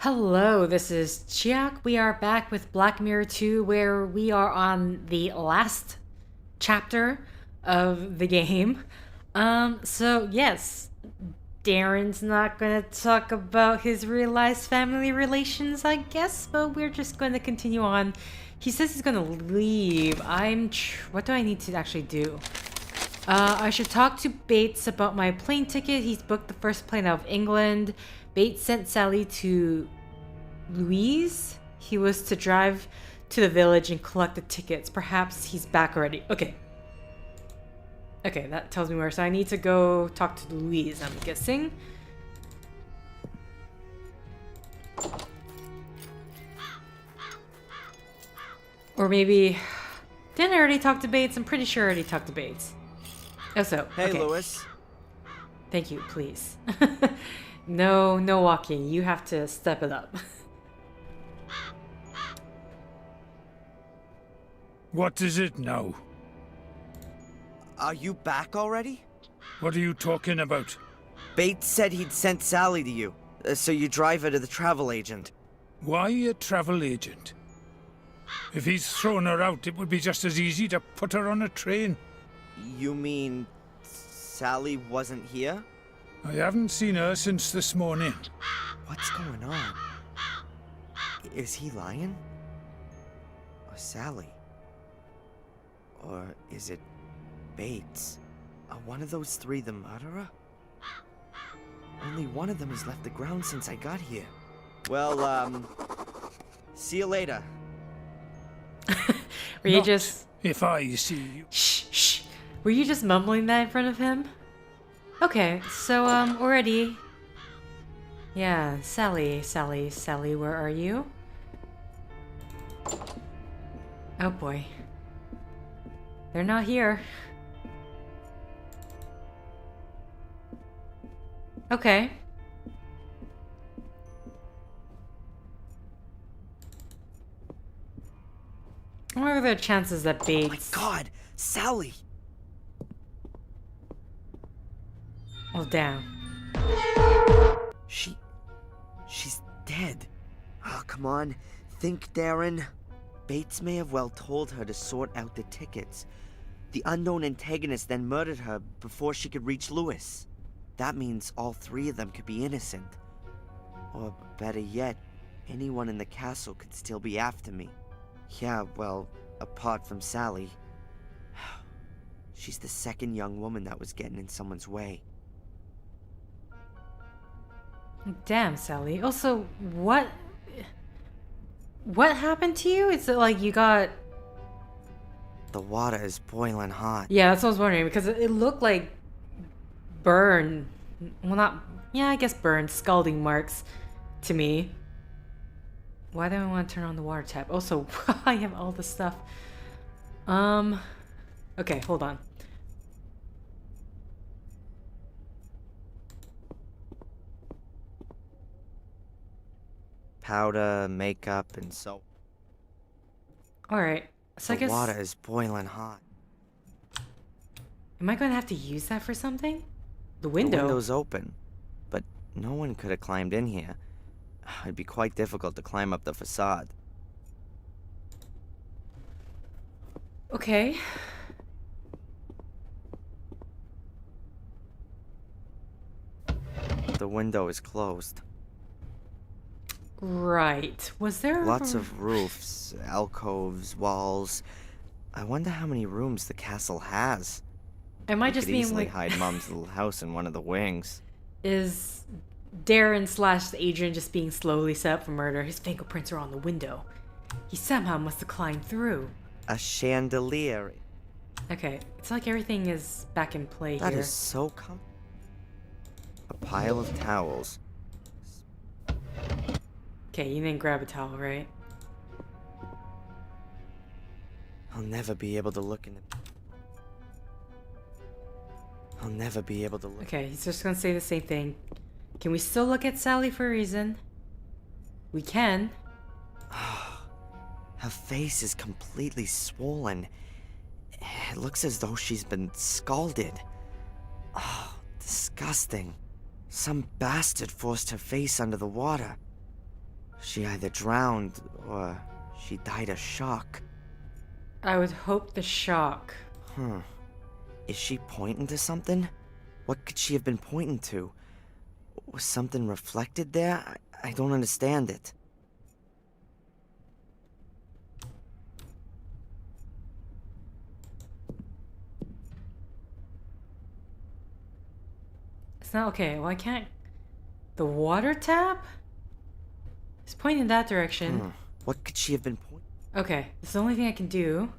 Hello, this is Chiak. We are back with Black Mirror 2, where we are on the last chapter of the game. So yes, Darren's not gonna talk about his real-life family relations, I guess, but we're just gonna continue on. He says he's gonna leave. What do I need to actually do? I should talk to Bates about my plane ticket. He's booked the first plane out of England. Bates sent Sally to Louise. He was to drive to the village and collect the tickets. Perhaps he's back already. Okay. Okay, that tells me where. So I need to go talk to Louise, I'm guessing. Or maybe... Didn't I already talk to Bates? I'm pretty sure I already talked to Bates. Oh, so. Hey, okay. Lewis. Thank you, please. No walking. You have to step it up. What is it now? Are you back already? What are you talking about? Bates said he'd sent Sally to you, so you drive her to the travel agent. Why a travel agent? If he's thrown her out, it would be just as easy to put her on a train. You mean Sally wasn't here? I haven't seen her since this morning. What's going on? Is he lying? Or Sally? Or is it Bates? Are one of those three the murderer? Only one of them has left the ground since I got here. Well, see you later. Were you Not just... if I see you. Shh. Were you just mumbling that in front of him? Okay, so, already... Yeah, Sally, where are you? Oh boy. They're not here. Okay. What are the chances that Bates... Oh my God, Sally! Oh, damn. She's dead. Oh, come on. Think, Darren. Bates may have well told her to sort out the tickets. The unknown antagonist then murdered her before she could reach Lewis. That means all three of them could be innocent. Or better yet, anyone in the castle could still be after me. Yeah, well, apart from Sally. She's the second young woman that was getting in someone's way. Damn, Sally. Also, what happened to you? Is it like you got... The water is boiling hot. Yeah, that's what I was wondering, because it looked like burn. Well, not... Yeah, I guess burn. Scalding marks to me. Why do I want to turn on the water tap? Also, I have all this stuff. Okay, hold on. Powder, makeup, and soap. Alright, so I guess... The water is boiling hot. Am I going to have to use that for something? The The window? window's open, but no one could have climbed in here. It'd be quite difficult to climb up the facade. Okay. The window is closed. Right. Was there... Lots of roofs, alcoves, walls. I wonder how many rooms the castle has. Am I We just could being easily like... hide Mom's little house in one of the wings. Is Darren / Adrian just being slowly set up for murder? His fingerprints are on the window. He somehow must have climbed through. A chandelier. Okay, it's like everything is back in play That here. is so A pile of towels. Okay, you didn't grab a towel, right? I'll never be able to look in the... I'll never be able to look... Okay, he's just gonna say the same thing. Can we still look at Sally for a reason? We can. Her face is completely swollen. It looks as though she's been scalded. Oh, disgusting. Some bastard forced her face under the water. She either drowned or she died of shock. I would hope the shock. Is she pointing to something? What could she have been pointing to? Was something reflected there? I don't understand it. It's not okay. Well, I can't. The water tap? It's pointing in that direction. What could she have been pointing? Okay, it's the only thing I can do.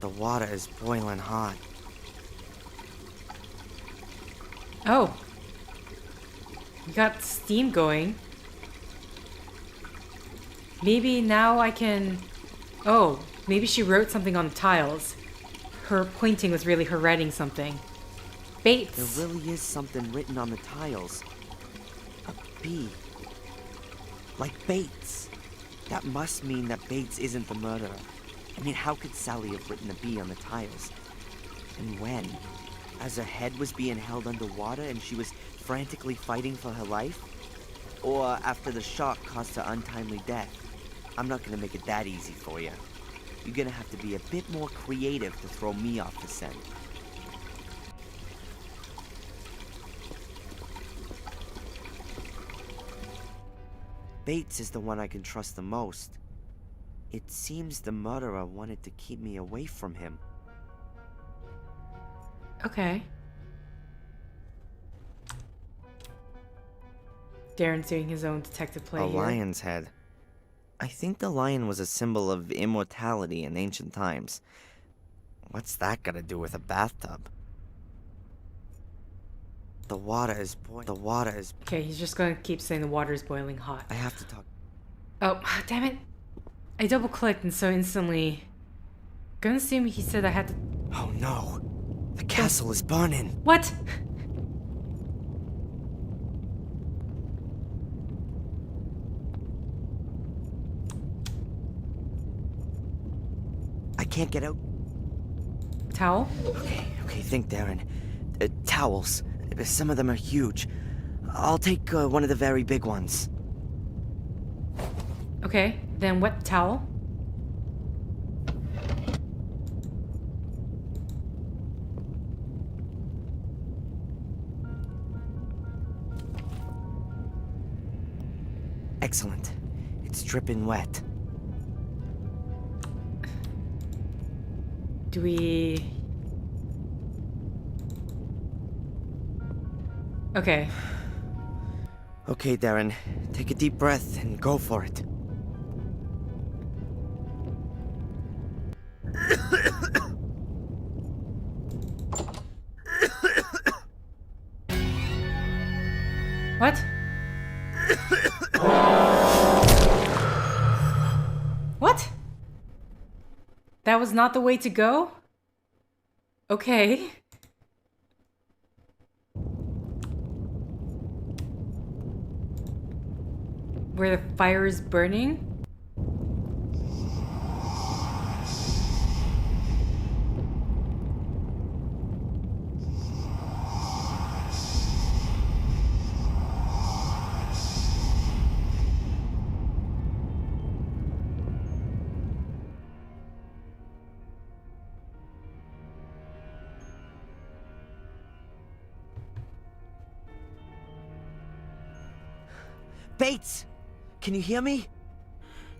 The water is boiling hot. Oh. You got steam going. Maybe now I can... Oh, maybe she wrote something on the tiles. Her pointing was really her writing something. Bates. There really is something written on the tiles. A B. Like Bates. That must mean that Bates isn't the murderer. I mean, how could Sally have written a B on the tiles? And when? As her head was being held underwater and she was frantically fighting for her life? Or after the shock caused her untimely death? I'm not gonna make it that easy for you. You're gonna have to be a bit more creative to throw me off the scent. Bates is the one I can trust the most. It seems the murderer wanted to keep me away from him. Okay. Darren's doing his own detective play A here. lion's head. I think the lion was a symbol of immortality in ancient times. What's that got to do with a bathtub? The water is Okay, he's just gonna keep saying the water is boiling hot. I have to talk. Oh, damn it. I double clicked and so instantly... Gonna assume he said I had to... Oh no. The castle is burning. What? I can't get out. Towel? Okay, think, Darren. Towels. Some of them are huge. I'll take one of the very big ones. Okay, then wet the towel. Excellent. It's dripping wet. Do we... Okay. Okay, Darren. Take a deep breath and go for it. What? What? That was not the way to go? Okay. Where the fire is burning? Bates! Can you hear me?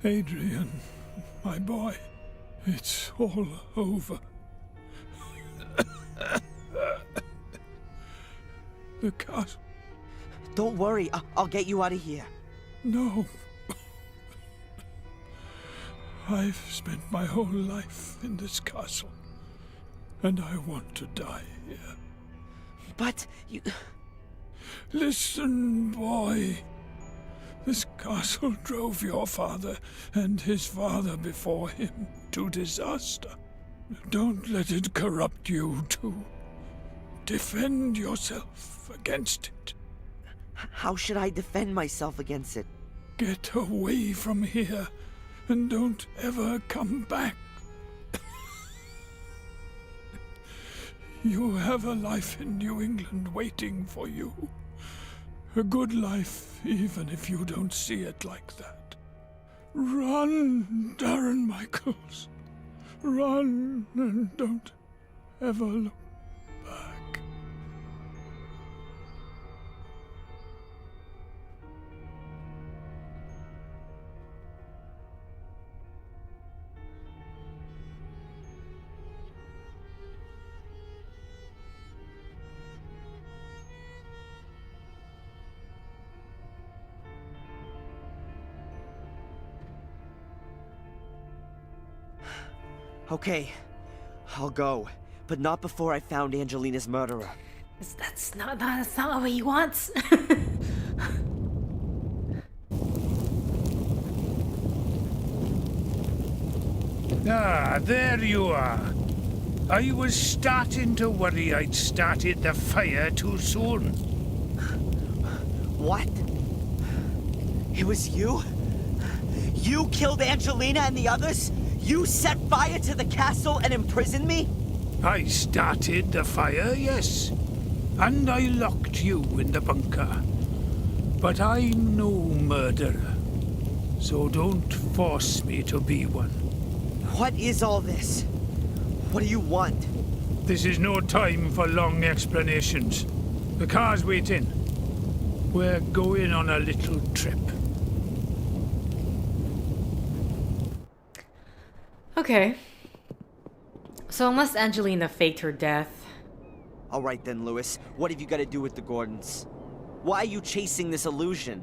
Adrian, my boy, it's all over. The castle. Don't worry, I'll get you out of here. No. I've spent my whole life in this castle, and I want to die here. But you... Listen, boy. This castle drove your father and his father before him to disaster. Don't let it corrupt you too. Defend yourself against it. How should I defend myself against it? Get away from here and don't ever come back. You have a life in New England waiting for you. A good life, even if you don't see it like that. Run, Darren Michaels. Run and don't ever look back. Okay, I'll go, but not before I found Angelina's murderer. That's not what he wants. Ah, there you are. I was starting to worry I'd started the fire too soon. What? It was you? You killed Angelina and the others? You set fire to the castle and imprisoned me? I started the fire, yes. And I locked you in the bunker. But I'm no murderer. So don't force me to be one. What is all this? What do you want? This is no time for long explanations. The car's waiting. We're going on a little trip. Okay. So unless Angelina faked her death... Alright then, Lewis. What have you got to do with the Gordons? Why are you chasing this illusion?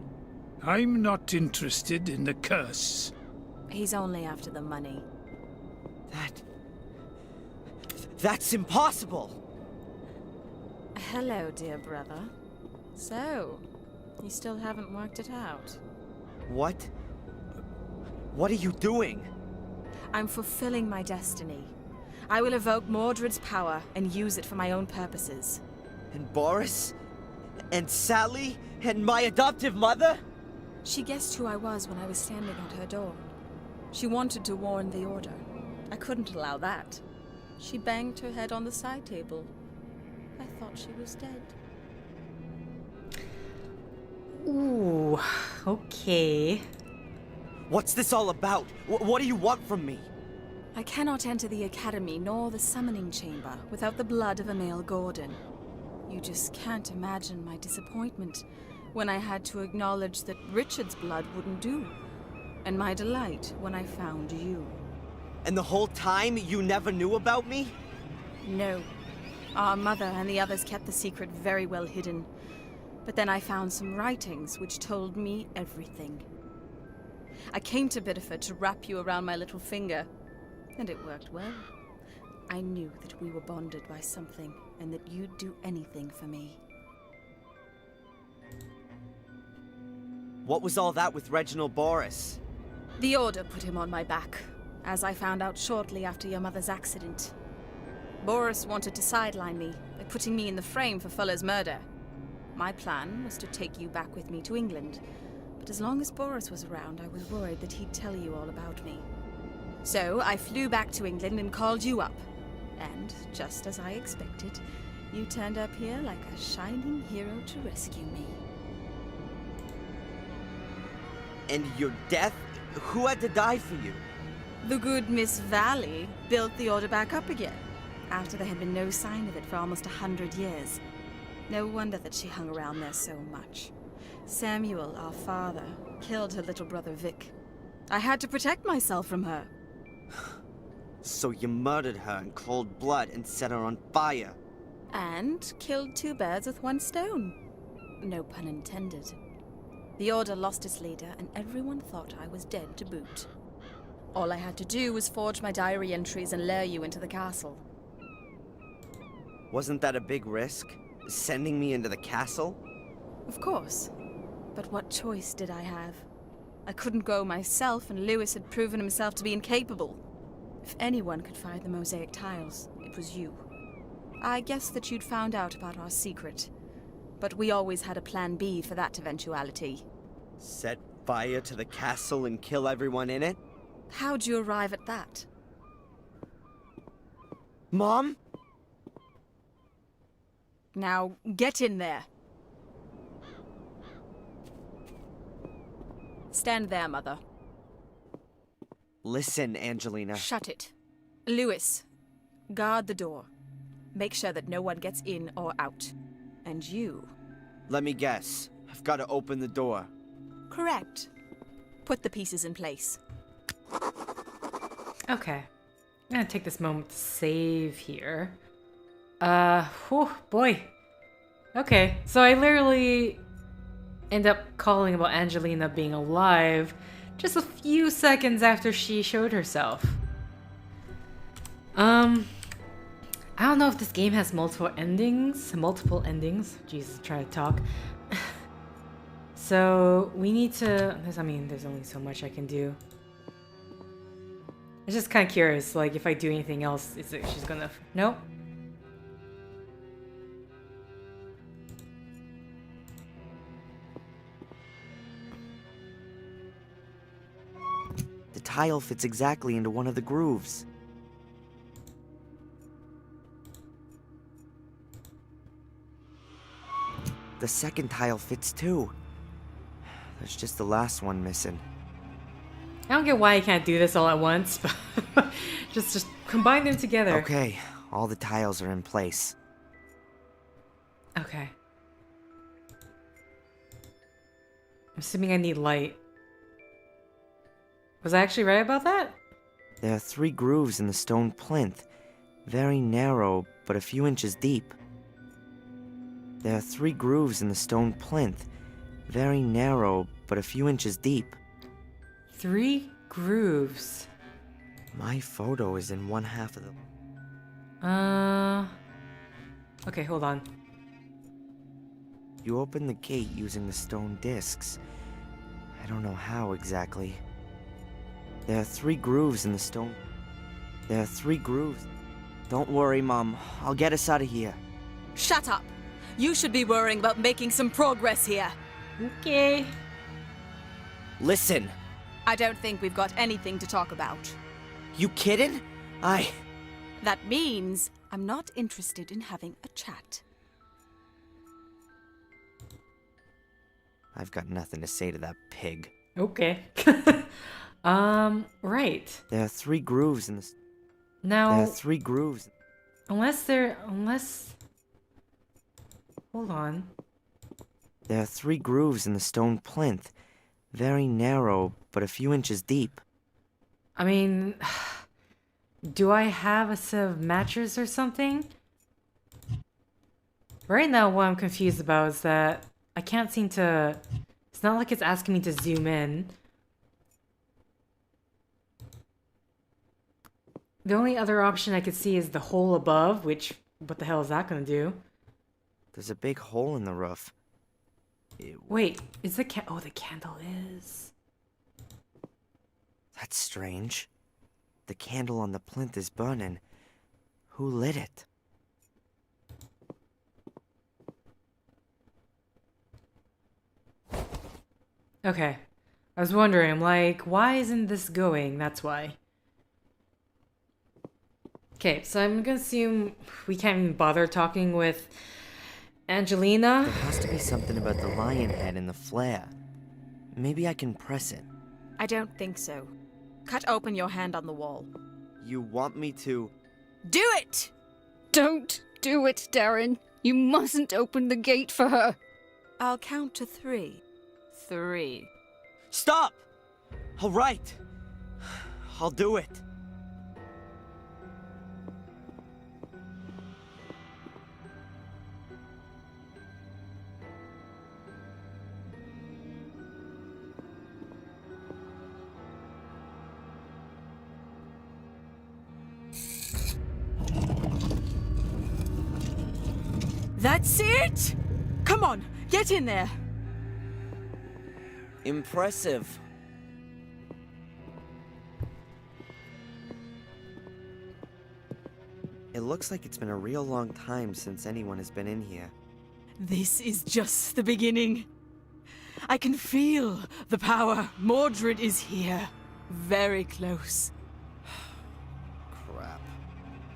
I'm not interested in the curse. He's only after the money. That's impossible! Hello, dear brother. So, you still haven't worked it out? What? What are you doing? I'm fulfilling my destiny. I will evoke Mordred's power and use it for my own purposes. And Boris? And Sally? And my adoptive mother? She guessed who I was when I was standing at her door. She wanted to warn the Order. I couldn't allow that. She banged her head on the side table. I thought she was dead. Ooh, okay. What's this all about? What do you want from me? I cannot enter the Academy nor the Summoning Chamber without the blood of a male Gordon. You just can't imagine my disappointment when I had to acknowledge that Richard's blood wouldn't do, and my delight when I found you. And the whole time you never knew about me? No. Our mother and the others kept the secret very well hidden. But then I found some writings which told me everything. I came to Biddeford to wrap you around my little finger, and it worked well. I knew that we were bonded by something, and that you'd do anything for me. What was all that with Reginald Boris? The Order put him on my back, as I found out shortly after your mother's accident. Boris wanted to sideline me by putting me in the frame for Fuller's murder. My plan was to take you back with me to England, but as long as Boris was around, I was worried that he'd tell you all about me. So I flew back to England and called you up. And, just as I expected, you turned up here like a shining hero to rescue me. And your death? Who had to die for you? The good Miss Valley built the Order back up again, after there had been no sign of it for almost 100 years. No wonder that she hung around there so much. Samuel, our father, killed her little brother Vic. I had to protect myself from her. So you murdered her in cold blood and set her on fire? And killed two birds with one stone. No pun intended. The Order lost its leader, and everyone thought I was dead to boot. All I had to do was forge my diary entries and lure you into the castle. Wasn't that a big risk? Sending me into the castle? Of course. But what choice did I have? I couldn't go myself, and Lewis had proven himself to be incapable. If anyone could find the mosaic tiles, it was you. I guessed that you'd found out about our secret, but we always had a plan B for that eventuality. Set fire to the castle and kill everyone in it? How'd you arrive at that? Mom? Now, get in there. Stand there, Mother. Listen, Angelina. Shut it. Lewis, guard the door. Make sure that no one gets in or out. And you. Let me guess. I've got to open the door. Correct. Put the pieces in place. Okay. I'm gonna take this moment to save here. Whew, boy. Okay, so I literally end up calling about Angelina being alive just a few seconds after she showed herself. I don't know if this game has multiple endings. Jesus, try to talk. So we need to, I mean, there's only so much I can do. I'm just kind of curious, like, if I do anything else, is it she's gonna... Nope. The tile fits exactly into one of the grooves. The second tile fits too. There's just the last one missing. I don't get why I can't do this all at once, but just combine them together. Okay, all the tiles are in place. Okay. I'm assuming I need light. Was I actually right about that? There are 3 grooves in the stone plinth, very narrow, but a few inches deep. There are 3 grooves in the stone plinth, very narrow, but a few inches deep. 3 grooves. My photo is in one half of them. Okay, hold on. You open the gate using the stone discs. I don't know how exactly. There are 3 grooves in the stone. There are 3 grooves. Don't worry, Mom. I'll get us out of here. Shut up! You should be worrying about making some progress here. Okay. Listen! I don't think we've got anything to talk about. You kidding? That means I'm not interested in having a chat. I've got nothing to say to that pig. Okay. Right. There are 3 grooves in the... Now... There are 3 grooves. Unless... Hold on. There are 3 grooves in the stone plinth. Very narrow, but a few inches deep. I mean... Do I have a set of matches or something? Right now, what I'm confused about is that I can't seem to... It's not like it's asking me to zoom in. The only other option I could see is the hole above, which... What the hell is that gonna do? There's a big hole in the roof. Wait, is the oh, the candle is... That's strange. The candle on the plinth is burning. Who lit it? Okay. I was wondering, I'm like, why isn't this going? That's why. Okay, so I'm gonna assume we can't even bother talking with Angelina. There has to be something about the lion head and the flare. Maybe I can press it. I don't think so. Cut open your hand on the wall. You want me to... Do it! Don't do it, Darren. You mustn't open the gate for her. I'll count to 3. 3. Stop! All right. I'll do it. That's it! Come on, get in there. Impressive. It looks like it's been a real long time since anyone has been in here. This is just the beginning. I can feel the power. Mordred is here. Very close. Crap.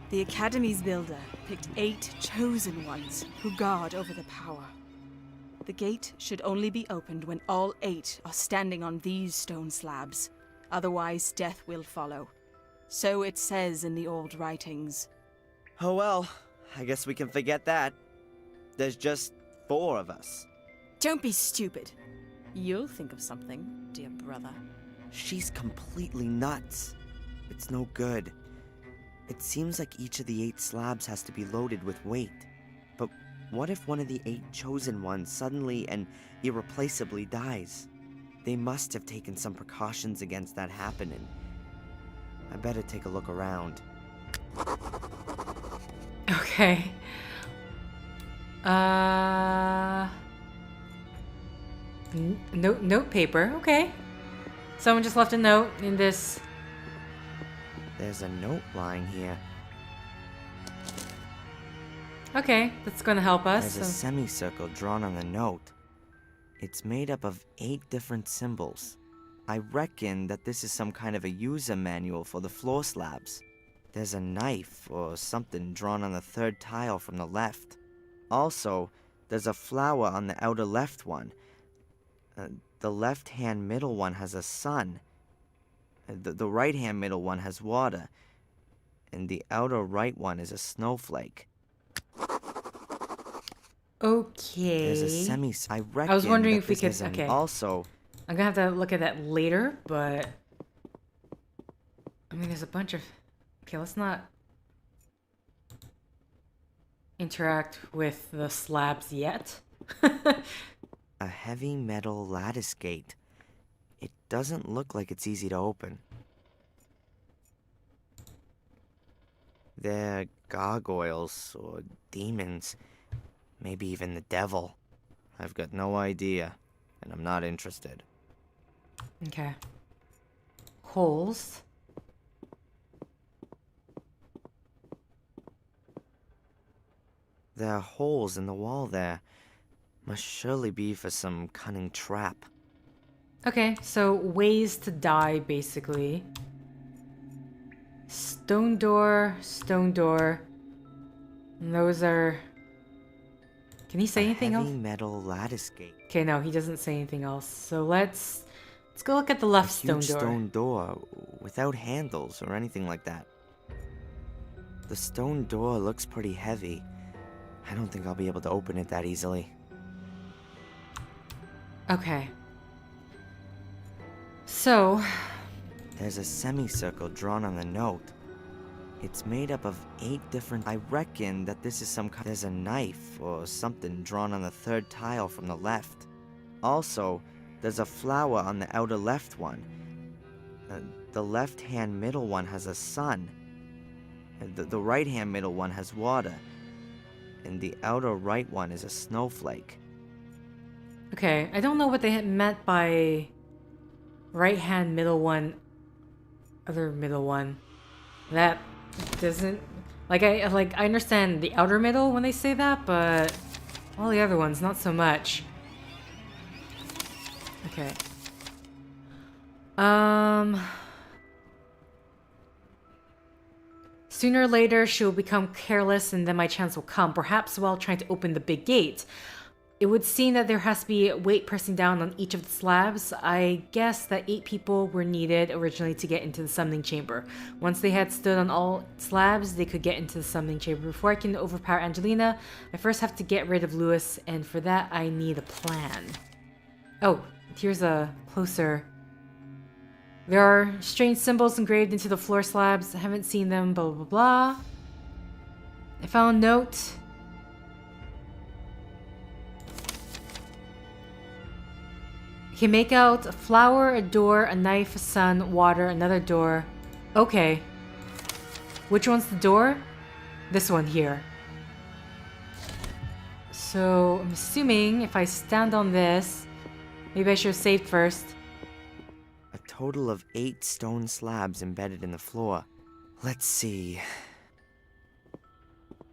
The Academy's builder picked 8 chosen ones who guard over the power. The gate should only be opened when all 8 are standing on these stone slabs. Otherwise, death will follow. So it says in the old writings. Oh well, I guess we can forget that. There's just 4 of us. Don't be stupid. You'll think of something, dear brother. She's completely nuts. It's no good. It seems like each of the 8 slabs has to be loaded with weight. But what if one of the 8 chosen ones suddenly and irreplaceably dies? They must have taken some precautions against that happening. I better take a look around. Okay. Note paper. Okay. Someone just left a note in this. There's a note lying here. Okay, that's gonna help us. There's a semicircle drawn on the note. It's made up of 8 different symbols. I reckon that this is some kind of a user manual for the floor slabs. There's a knife or something drawn on the 3rd tile from the left. Also, there's a flower on the outer left one. The left-hand middle one has a sun. The right-hand middle one has water. And the outer right one is a snowflake. Okay. There's a I reckon I was wondering if we this could. is an- Okay. Also, I'm gonna have to look at that later, but I mean, there's a bunch of. Okay, let's not interact with the slabs yet. a heavy metal lattice gate. It doesn't look like it's easy to open. They're gargoyles or demons. Maybe even the devil. I've got no idea, and I'm not interested. Okay. Holes. There are holes in the wall there. Must surely be for some cunning trap. Okay, so ways to die, basically. Stone door, stone door. And those are... Can he say anything else? Heavy metal lattice gate. Okay, no, he doesn't say anything else. So let's go look at the left A huge stone door. stone door without handles or anything like that. The stone door looks pretty heavy. I don't think I'll be able to open it that easily. Okay. So, There's a semicircle drawn on the note. It's made up of 8 different... I reckon that this is some kind... There's a knife or something drawn on the 3rd tile from the left. Also, there's a flower on the outer left one. The left-hand middle one has a sun. The right-hand middle one has water. And the outer right one is a snowflake. okay, I don't know what they had meant by right hand middle one, other middle one. That doesn't I understand the outer middle when they say that, but all the other ones not so much. Okay. Sooner or later, she will become careless and then my chance will come, perhaps while trying to open the big gate. It would seem that there has to be weight pressing down on each of the slabs. I guess that 8 people were needed originally to get into the summoning chamber. Once they had stood on all slabs, they could get into the summoning chamber. Before I can overpower Angelina, I first have to get rid of Lewis, and for that I need a plan. Oh, here's a closer... There are strange symbols engraved into the floor slabs. I haven't seen them, blah blah blah. I found a note. You can make out a flower, a door, a knife, a sun, water, another door. Okay. Which one's the door? This one here. So, I'm assuming if I stand on this, maybe I should have saved first. A total of 8 stone slabs embedded in the floor. Let's see.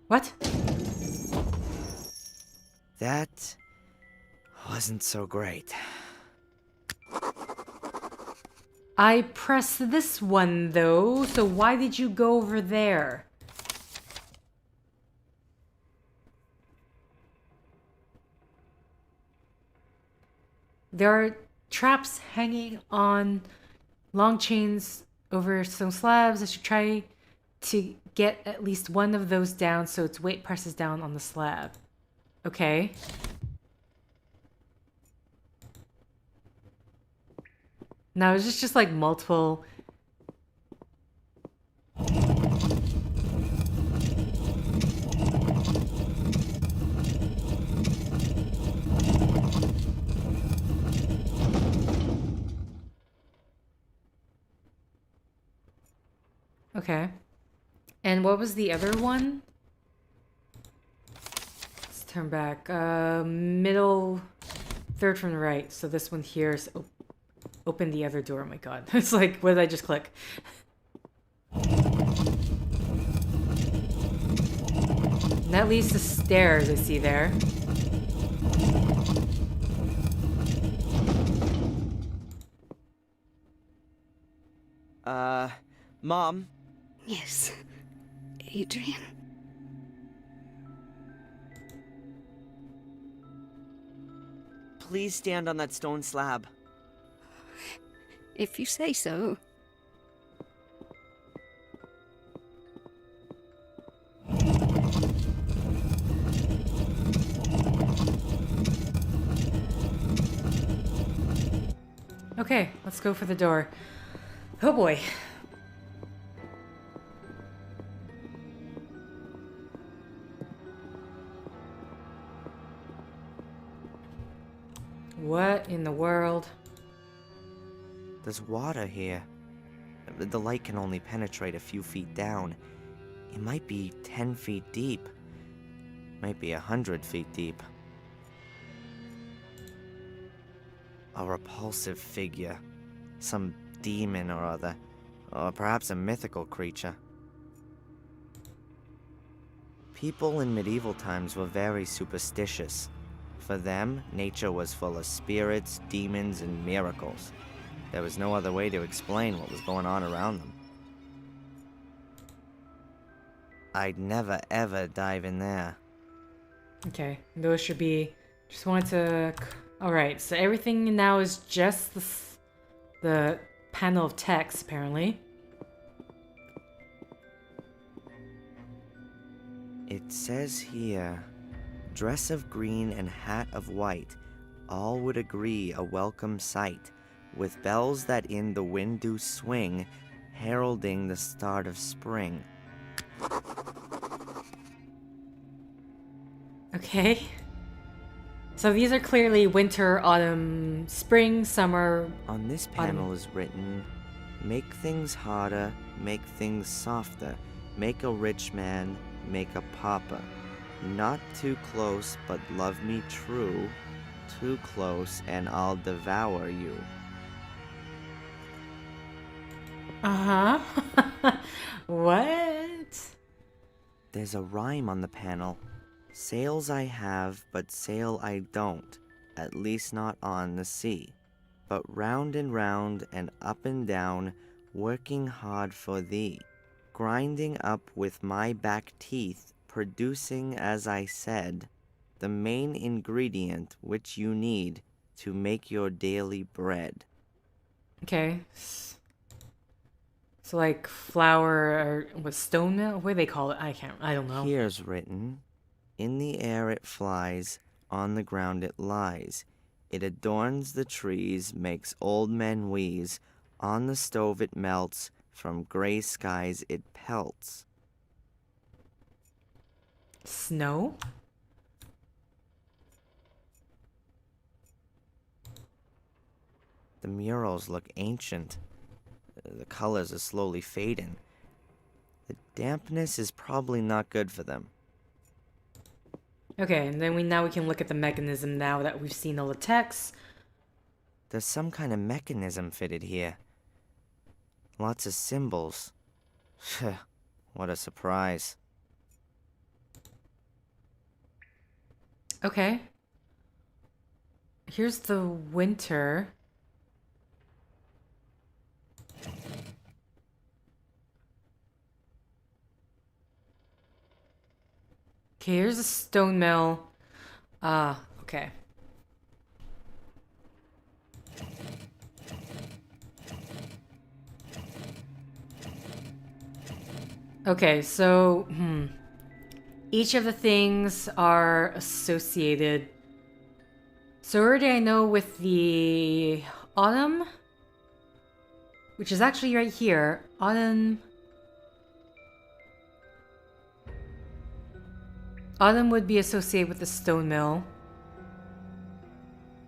What? That wasn't so great. I pressed this one though, so why did you go over there? there are traps hanging on long chains over some slabs. I should try to get at least one of those down so its weight presses down on the slab. Okay. Now, is this just like multiple... Okay. And what was the other one? Let's turn back. Middle, third from the right. So this one here is open the other door. Oh my god. It's like, what did I just click? And that leads to stairs I see there. Mom? Yes, Adrian. Please stand on that stone slab. If you say so. Okay, let's go for the door. Oh boy. What in the world? There's water here. The light can only penetrate a few feet down. It might be 10 feet deep. Might be 100 feet deep. A repulsive figure. Some demon or other. Or perhaps a mythical creature. People in medieval times were very superstitious. For them, nature was full of spirits, demons, and miracles. There was no other way to explain what was going on around them. I'd never ever dive in there. Okay, those should be... Just wanted to... Alright, so everything now is just the panel of text, apparently. It says here, dress of green and hat of white, all would agree a welcome sight, with bells that in the wind do swing, heralding the start of spring. Okay. So these are clearly winter, autumn, spring, summer... On this panel is written, make things harder, make things softer, make a rich man, make a pauper. Not too close, but love me true. Too close, and I'll devour you. Uh-huh. What? There's a rhyme on the panel. Sails I have, but sail I don't, at least not on the sea. But round and up and down, working hard for thee. Grinding up with my back teeth, producing, as I said, the main ingredient which you need to make your daily bread. Okay. So like flour or what, stone mill? What do they call it? I don't know. Here's written, in the air it flies, on the ground it lies. It adorns the trees, makes old men wheeze. On the stove it melts, from gray skies it pelts. Snow? The murals look ancient. The colors are slowly fading. The dampness is probably not good for them. Okay, and then now we can look at the mechanism now that we've seen all the text. There's some kind of mechanism fitted here. Lots of symbols. What a surprise. Okay. Here's the winter. Okay, here's a stone mill. Okay. Okay, so, each of the things are associated. So already I know with the autumn, which is actually right here. Autumn would be associated with the stone mill.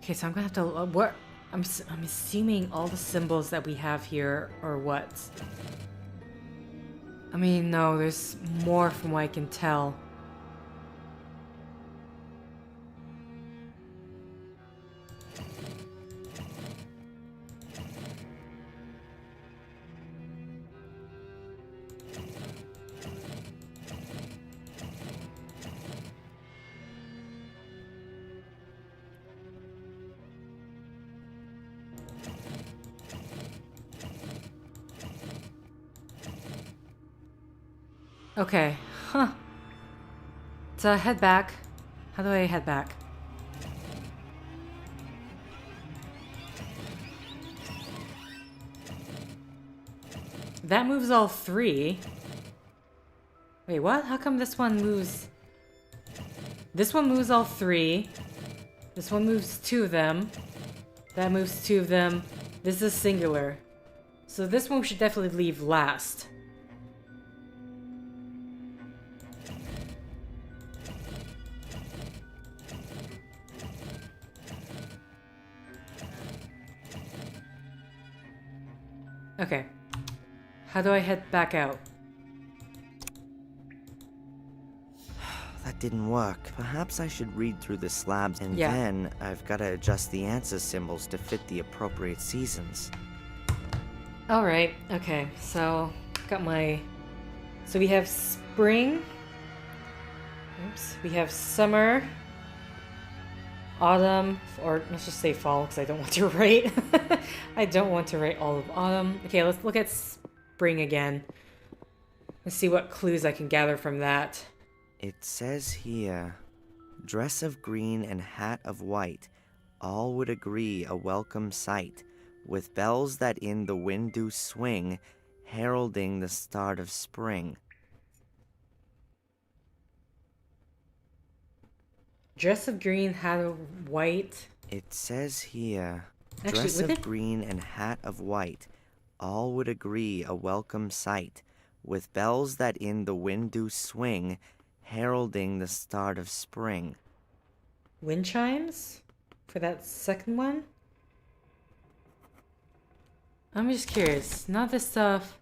Okay, so I'm gonna have to, what? I'm assuming all the symbols that we have here are what? I mean, no, there's more from what I can tell. Okay, huh. So head back. How do I head back? That moves all three. Wait, what? How come this one moves? This one moves all three. This one moves two of them. That moves two of them. This is singular. So this one we should definitely leave last. Okay. How do I head back out? That didn't work. Perhaps I should read through the slabs and Yeah. then I've got to adjust the answer symbols to fit the appropriate seasons. Alright, okay. So, got my... So we have spring. Oops. We have summer. Autumn, or let's just say fall, because I don't want to write. I don't want to write all of autumn. Okay, let's look at spring again. Let's see what clues I can gather from that. It says here, dress of green and hat of white, all would agree a welcome sight, with bells that in the wind do swing, heralding the start of spring. Dress of green, hat of white. It says here, Actually, dress would of it- green and hat of white, all would agree a welcome sight, with bells that in the wind do swing, heralding the start of spring. Wind chimes? For that second one? I'm just curious. None of this stuff...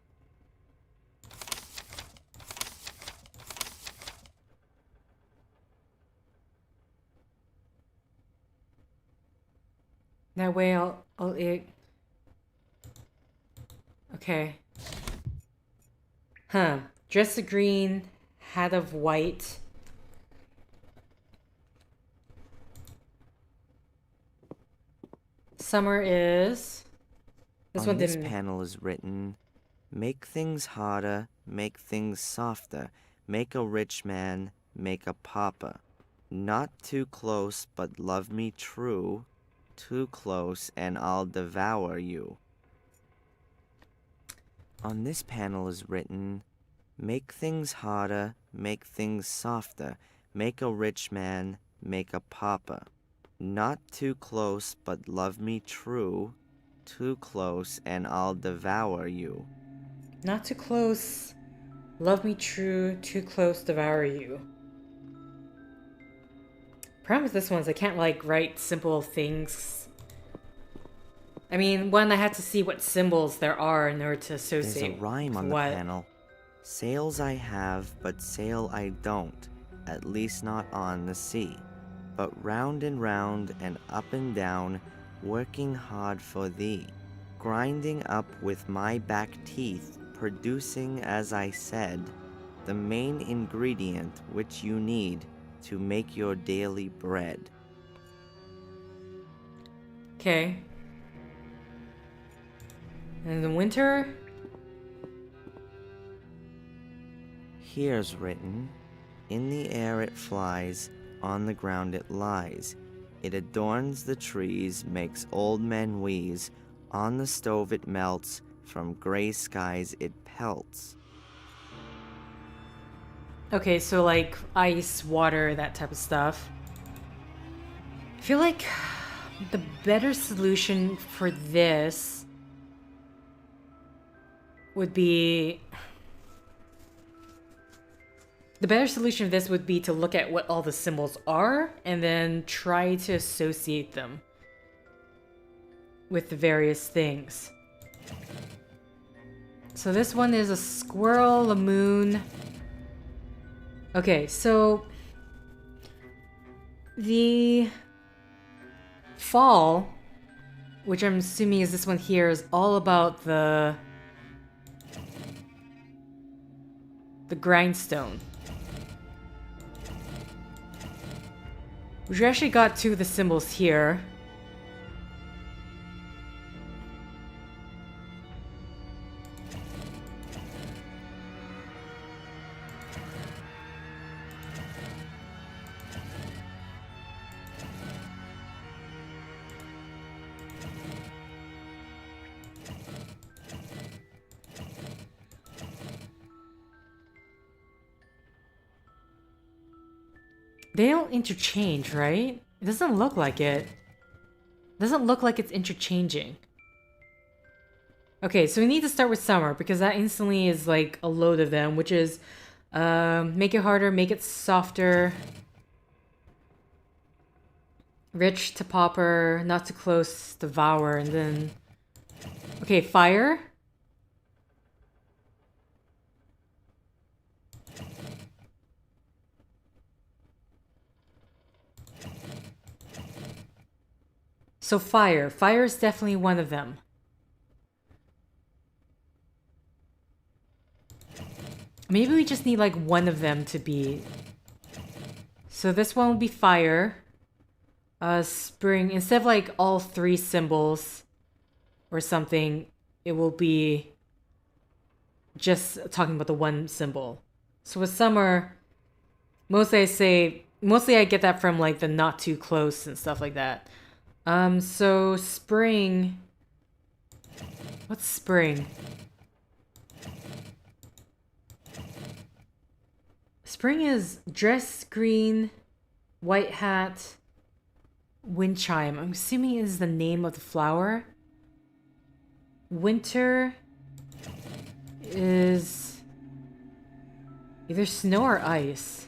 That way I'll okay. Huh. Dress of green, hat of white. Summer is... This On one this didn't... panel is written, make things harder, make things softer, make a rich man, make a pauper. Not too close, but love me true. Too close, and I'll devour you. On this panel is written, make things harder, make things softer, make a rich man, make a pauper. Not too close, but love me true. Too close, and I'll devour you. Not too close. Love me true. Too close. Devour you. Problem with this one is I can't, like, write simple things. I mean, one, I have to see what symbols there are in order to There's associate a rhyme on the what. panel. Sails I have, but sail I don't, at least not on the sea. But round and up and down, working hard for thee. Grinding up with my back teeth, producing, as I said, the main ingredient which you need to make your daily bread. Okay. And in the winter? Here's written, in the air it flies, on the ground it lies. It adorns the trees, makes old men wheeze. On the stove it melts, from gray skies it pelts. Okay, so like ice, water, that type of stuff. I feel like the better solution for this would be... The better solution for this would be to look at what all the symbols are and then try to associate them with the various things. So this one is a squirrel, a moon. Okay, so the fall, which I'm assuming is this one here, is all about the grindstone. We actually got two of the symbols here. They don't interchange, right? It doesn't look like it. It doesn't look like it's interchanging. Okay, so we need to start with summer because that instantly is like a load of them, which is make it harder, make it softer. Rich to pauper, not too close, devour, and then... Okay, fire. So fire. Fire is definitely one of them. Maybe we just need like one of them to be... So this one will be fire. Spring. Instead of like all three symbols or something, it will be just talking about the one symbol. So with summer, mostly I get that from like the not too close and stuff like that. So spring. What's spring? Spring is dress green, white hat, wind chime. I'm assuming it is the name of the flower. Winter is either snow or ice.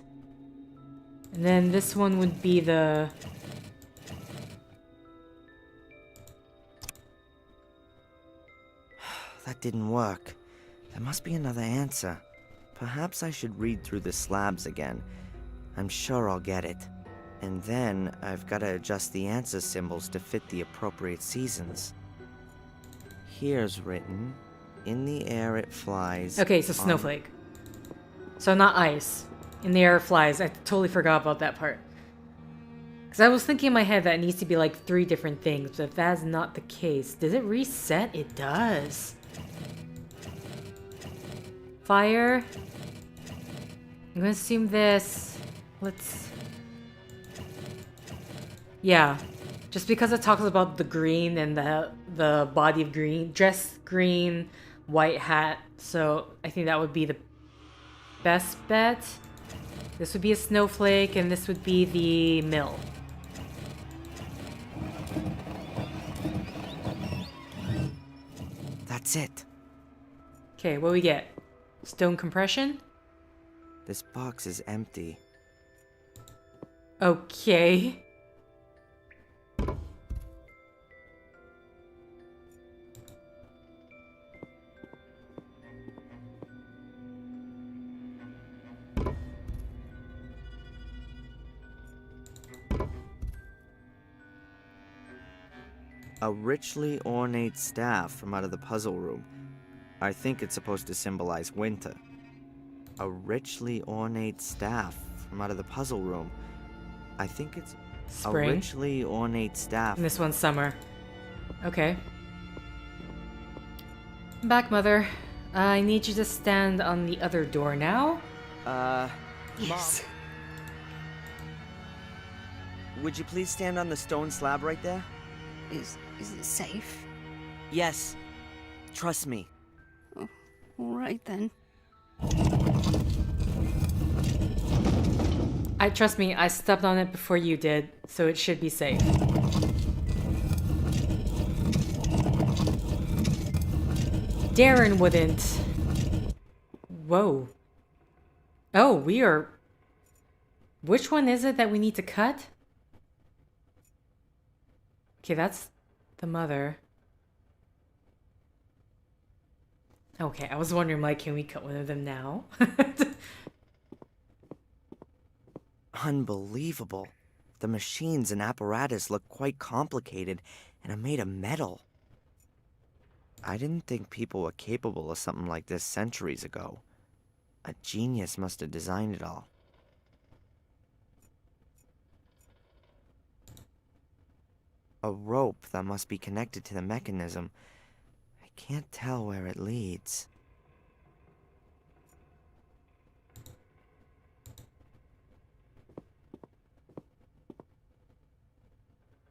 And then this one would be the... That didn't work. There must be another answer. Perhaps I should read through the slabs again. I'm sure I'll get it. And then I've got to adjust the answer symbols to fit the appropriate seasons. Here's written, in the air it flies. Okay, so snowflake. So not ice. In the air it flies. I totally forgot about that part. Because I was thinking in my head that it needs to be like 3 different things, but if that's not the case, does it reset? It does. Fire. I'm gonna assume this. Let's... Yeah. Just because it talks about the green and the body of green. Dress green, white hat. So I think that would be the best bet. This would be a snowflake and this would be the mill. That's it. Okay, what do we get? Stone compression? This box is empty. Okay. A richly ornate staff from out of the puzzle room. I think it's supposed to symbolize winter. A richly ornate staff from out of the puzzle room. I think it's Spring. a richly ornate staff. And this one's summer. Okay. I'm back, Mother. I need you to stand on the other door now. Yes. Mom, would you please stand on the stone slab right there? Is it safe? Yes. Trust me. Oh, all right then. Trust me, I stepped on it before you did, so it should be safe. Darren wouldn't. Whoa. Oh, we are... Which one is it that we need to cut? Okay, that's the mother. Okay, I was wondering, like, can we cut one of them now? Unbelievable. The machines and apparatus look quite complicated and are made of metal. I didn't think people were capable of something like this centuries ago. A genius must have designed it all. A rope that must be connected to the mechanism. I can't tell where it leads.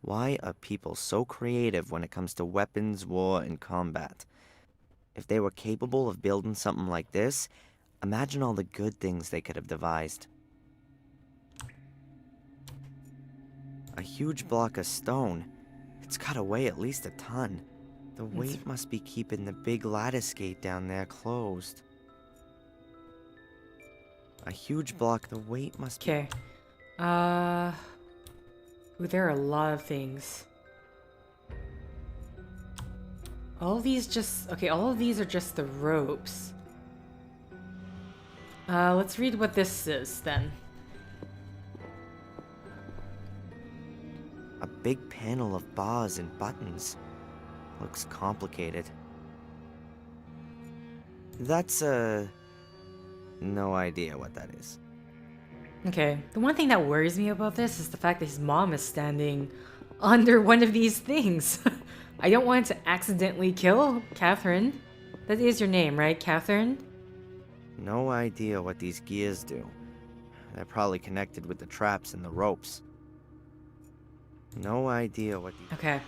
Why are people so creative when it comes to weapons, war, and combat? If they were capable of building something like this, imagine all the good things they could have devised. A huge block of stone. It's gotta weigh at least a ton. The weight must be keeping the big lattice gate down there closed. A huge block, the weight must be... Okay. Ooh, there are a lot of things. All of these just... Okay, all of these are just the ropes. Let's read what this is, then. A big panel of bars and buttons. Looks complicated. That's, no idea what that is. Okay, the one thing that worries me about this is the fact that his mom is standing under one of these things. I don't want to accidentally kill Catherine. That is your name, right, Catherine? No idea what these gears do. They're probably connected with the traps and the ropes. No idea what these... Okay,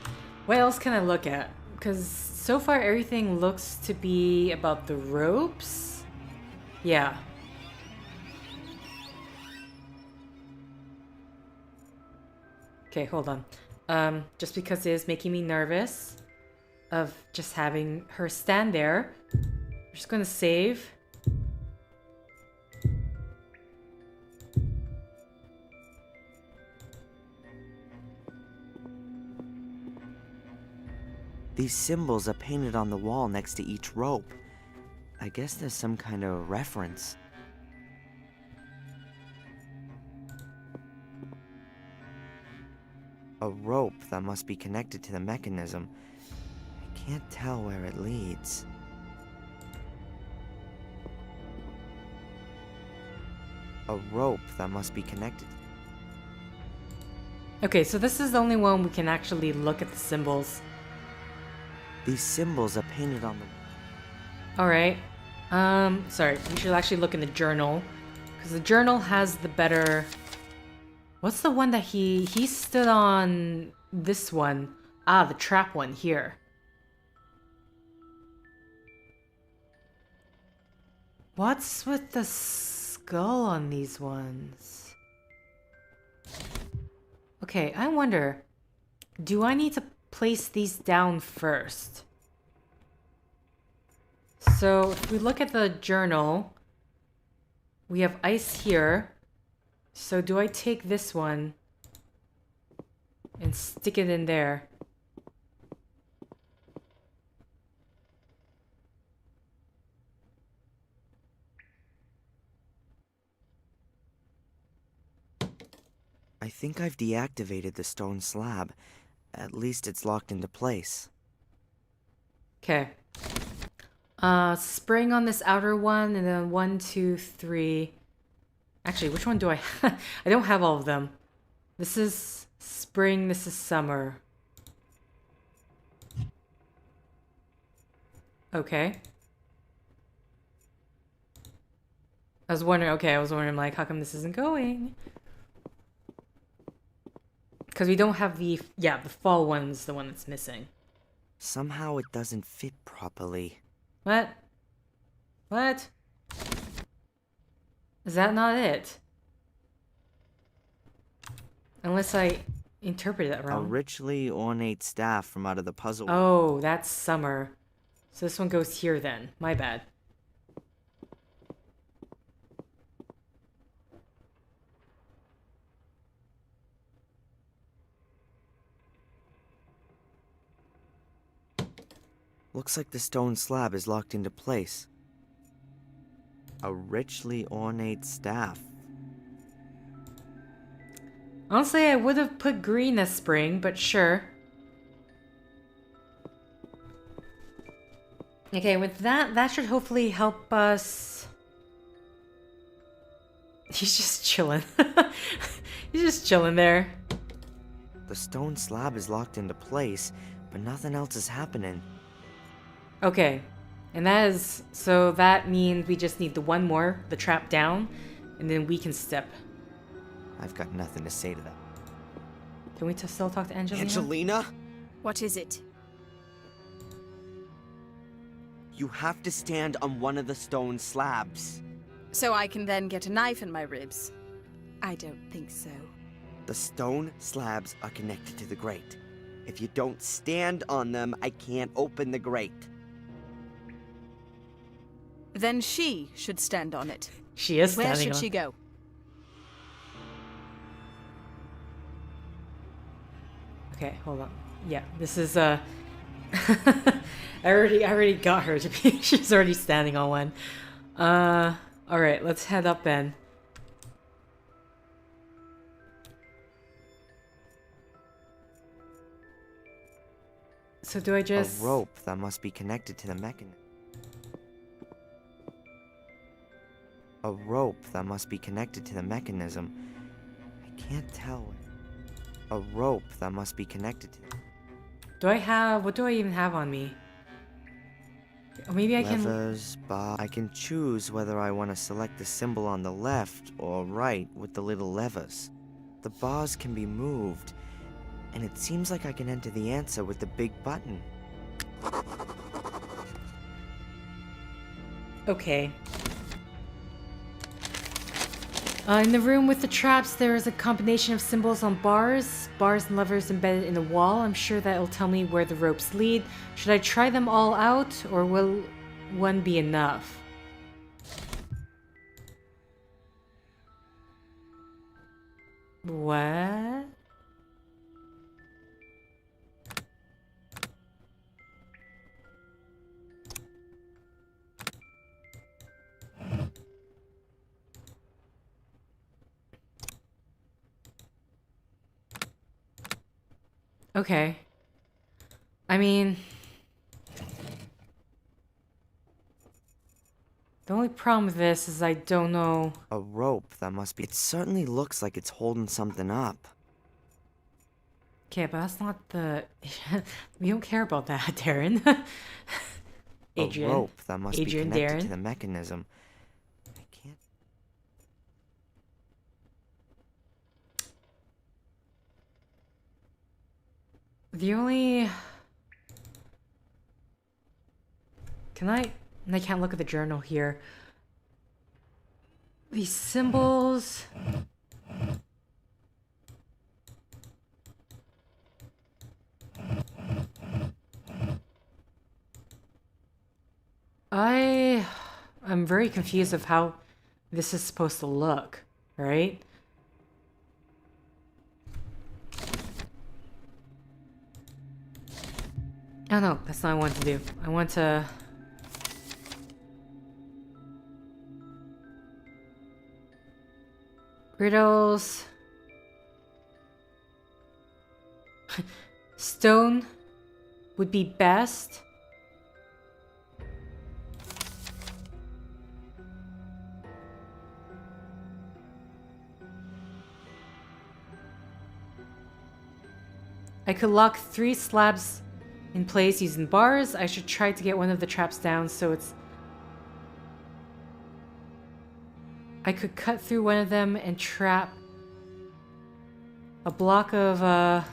what else can I look at? Because so far everything looks to be about the ropes. Yeah. Okay, hold on. Just because it is making me nervous of just having her stand there, I'm just gonna save. These symbols are painted on the wall next to each rope. I guess there's some kind of reference. A rope that must be connected to the mechanism. I can't tell where it leads. A rope that must be connected. Okay, so this is the only one we can actually look at the symbols. These symbols are painted on the... Alright. Sorry, we should actually look in the journal. Because the journal has the better... What's the one that he stood on? This one. Ah, the trap one here. What's with the skull on these ones? Okay, I wonder, do I need to place these down first? So if we look at the journal, we have ice here. So do I take this one and stick it in there? I think I've deactivated the stone slab. At least it's locked into place. Okay. Spring on this outer one, and then 1, 2, 3. Actually, which one do I I don't have all of them. This is spring, this is summer. Okay. I was wondering, like, how come this isn't going? Because we don't have the fall one's the one that's missing. Somehow it doesn't fit properly. What? What? Is that not it? Unless I interpreted that A wrong. richly ornate staff from out of the puzzle. Oh, that's summer. So this one goes here then. My bad. Looks like the stone slab is locked into place. A richly ornate staff. Honestly, I would have put green as spring, but sure. Okay, with that should hopefully help us. He's just chilling. He's just chilling there. The stone slab is locked into place, but nothing else is happening. Okay, and so that means we just need the one more, the trap down, and then we can step. I've got nothing to say to that. Can we still talk to Angelina? Angelina? What is it? You have to stand on one of the stone slabs. So I can then get a knife in my ribs? I don't think so. The stone slabs are connected to the grate. If you don't stand on them, I can't open the grate. Then she should stand on it. She is standing Where should on. she go? Okay, hold on. Yeah, this is I already got her to be. She's already standing on one. All right, let's head up then. So do I just A rope that must be connected to the mechanism. A rope that must be connected to the mechanism. I can't tell. A rope that must be connected to. What do I even have on me? Or maybe I can. Levers, I can choose whether I want to select the symbol on the left or right with the little levers. The bars can be moved, and it seems like I can enter the answer with the big button. Okay. In the room with the traps, there is a combination of symbols on bars and levers embedded in the wall. I'm sure that it'll tell me where the ropes lead. Should I try them all out, or will one be enough? What? Okay. I mean, the only problem with this is I don't know. A rope that must be. It certainly looks like it's holding something up. Okay, but that's not the. We don't care about that, Darren. Adrian. A rope that must Adrian, be connected Darren. to the mechanism. I can't. The only. Can I? I can't look at the journal here. These symbols. I'm very confused of how this is supposed to look, right? Oh no, that's not what I want to do. I want to... Riddles... Stone would be best. I could lock 3 slabs in place using bars. I should try to get one of the traps down so it's... I could cut through one of them and trap a block of... And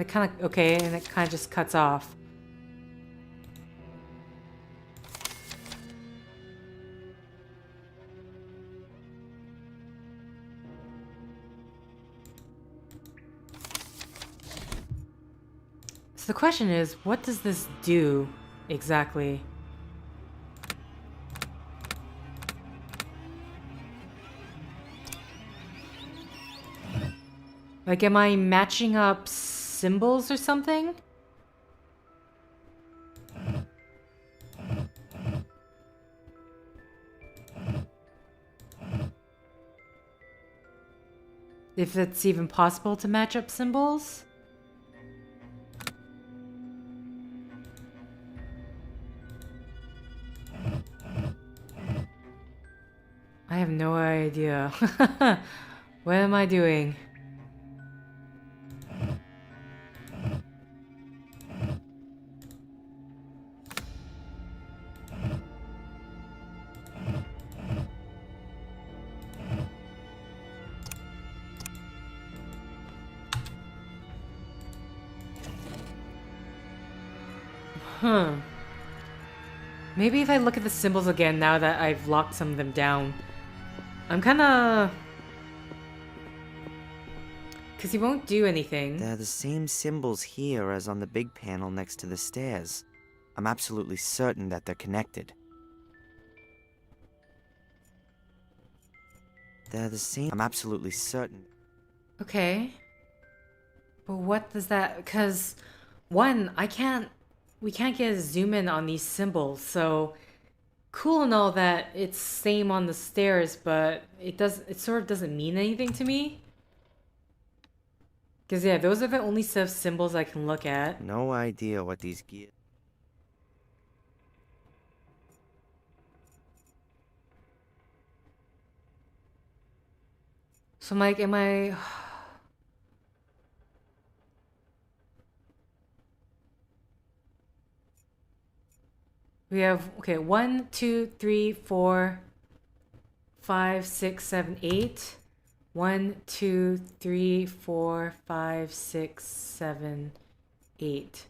it kind of... Okay, and it kind of just cuts off. So the question is, what does this do exactly? Like, am I matching up symbols or something? If it's even possible to match up symbols? I have no idea. What am I doing? Huh. Maybe if I look at the symbols again now that I've locked some of them down. I'm kinda... Because he won't do anything. They're the same symbols here as on the big panel next to the stairs. I'm absolutely certain that they're connected. They're the same. I'm absolutely certain. Okay. But what does that... Because, one, we can't get a zoom in on these symbols, so... Cool and all that it's same on the stairs, but it sort of doesn't mean anything to me. Because, yeah, those are the only set of symbols I can look at. No idea what these gears... So I'm like, am I... We have, okay, 1, 2, 3, 4, 5, 6, 7, 8. 1, 2, 3, 4, 5, 6, 7, 8.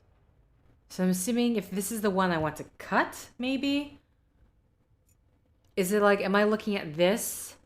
So I'm assuming if this is the one I want to cut, maybe? Is it like, am I looking at this?